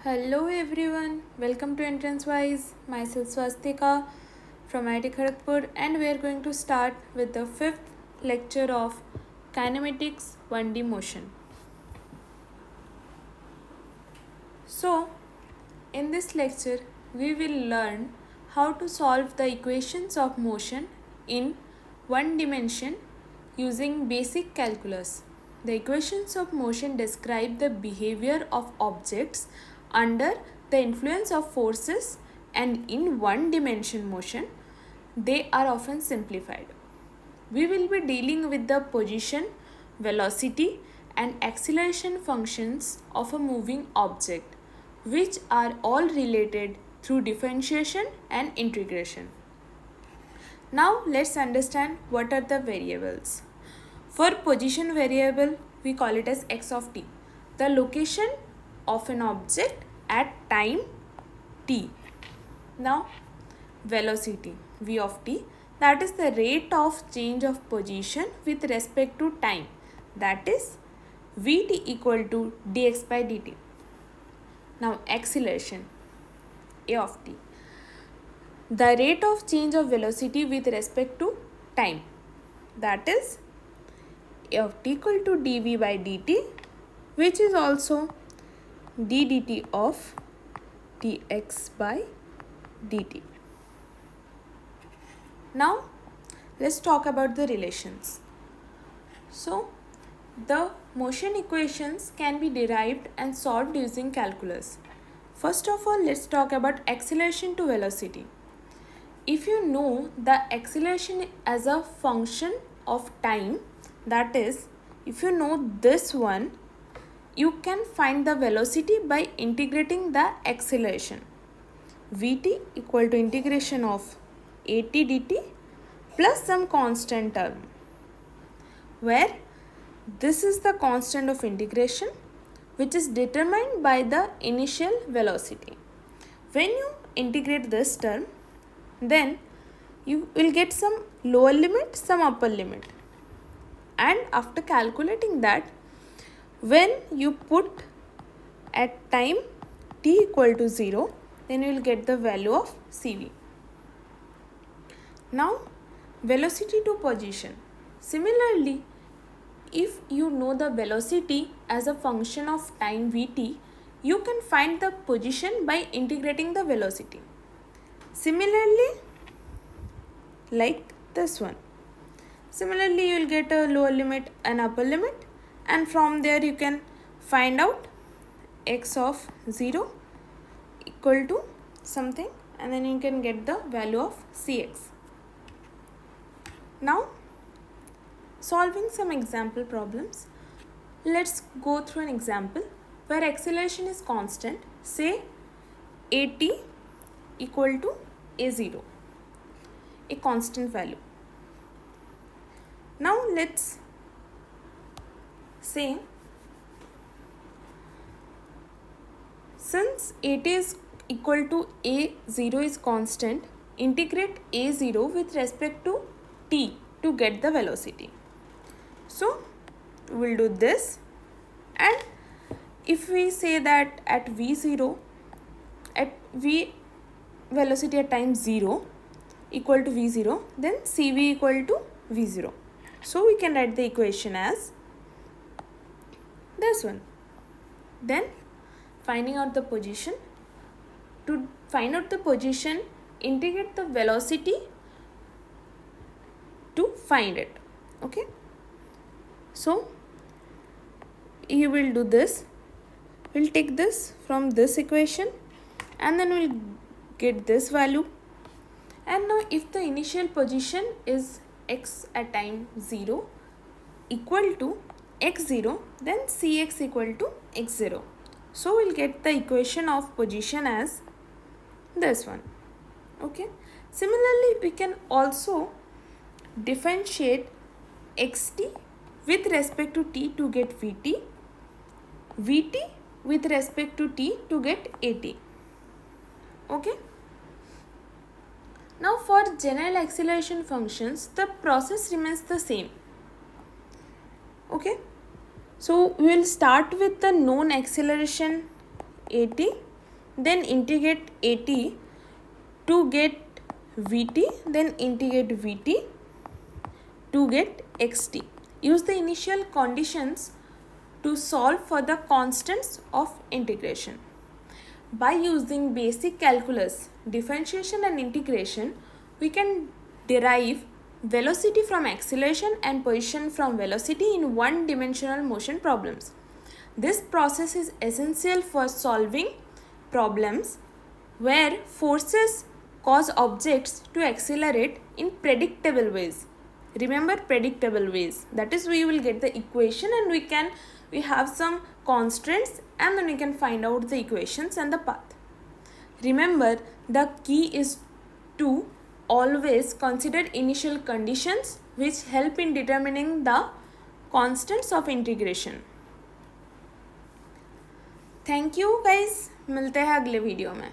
Hello everyone, welcome to Entrance Wise. Myself Swastika from IIT Kharagpur, and we are going to start with the fifth lecture of Kinematics-1D motion. So, in this lecture, we will learn how to solve the equations of motion in one dimension using basic calculus. The equations of motion describe the behavior of objects under the influence of forces, and in one dimension motion, they are often simplified. We will be dealing with the position, velocity, and acceleration functions of a moving object, which are all related through differentiation and integration. Now let's understand what are the variables. For position variable, we call it as x of t, the location of an object at time t. Now velocity, v of t, that is the rate of change of position with respect to time, that is vt equal to dx by dt. Now acceleration, a of t, the rate of change of velocity with respect to time, that is a of t equal to dv by dt, which is also d dt of dx by dt. Now let's talk about the relations. So the motion equations can be derived and solved using calculus. First of all, let's talk about acceleration to velocity. If you know the acceleration as a function of time, that is, if you know this one, you can find the velocity by integrating the acceleration. Vt equal to integration of at dt plus some constant term, where this is the constant of integration which is determined by the initial velocity. When you integrate this term, then you will get some lower limit, some upper limit, and after calculating that, when you put at time t equal to 0, then you will get the value of cv. Now velocity to position. Similarly, if you know the velocity as a function of time vt, you can find the position by integrating the velocity. Similarly, like this one. Similarly, you will get a lower limit and upper limit, and from there you can find out x of 0 equal to something, and then you can get the value of cx. Now solving some example problems. Let's go through an example where acceleration is constant, say at equal to a0, a constant value. Now let's say, since at is equal to a0 is constant, integrate a0 with respect to t to get the velocity. So we will do this, and if we say that at v0, at v velocity at time 0 equal to v0, then cv equal to v0. So we can write the equation as this one. Then finding out the position. To find out the position, integrate the velocity to find it. Okay. So you will do this. We'll take this from this equation, and then we'll get this value. And now if the initial position is x at time 0 equal to x0, then cx equal to x0. So we'll get the equation of position as this one. Okay. Similarly, we can also differentiate xt with respect to t to get vt, vt with respect to t to get at. Okay. Now for general acceleration functions, the process remains the same. Okay. So we will start with the known acceleration at, then integrate AT to get VT, then integrate VT to get XT. Use the initial conditions to solve for the constants of integration. By using basic calculus, differentiation and integration, we can derive velocity from acceleration and position from velocity in one-dimensional motion problems. This process is essential for solving problems where forces cause objects to accelerate in predictable ways. Remember, predictable ways. That is, we will get the equation and we have some constraints, and then we can find out the equations and the path. Remember, the key is to always consider initial conditions which help in determining the constants of integration. Thank you guys, मिलते हैं अगले video में.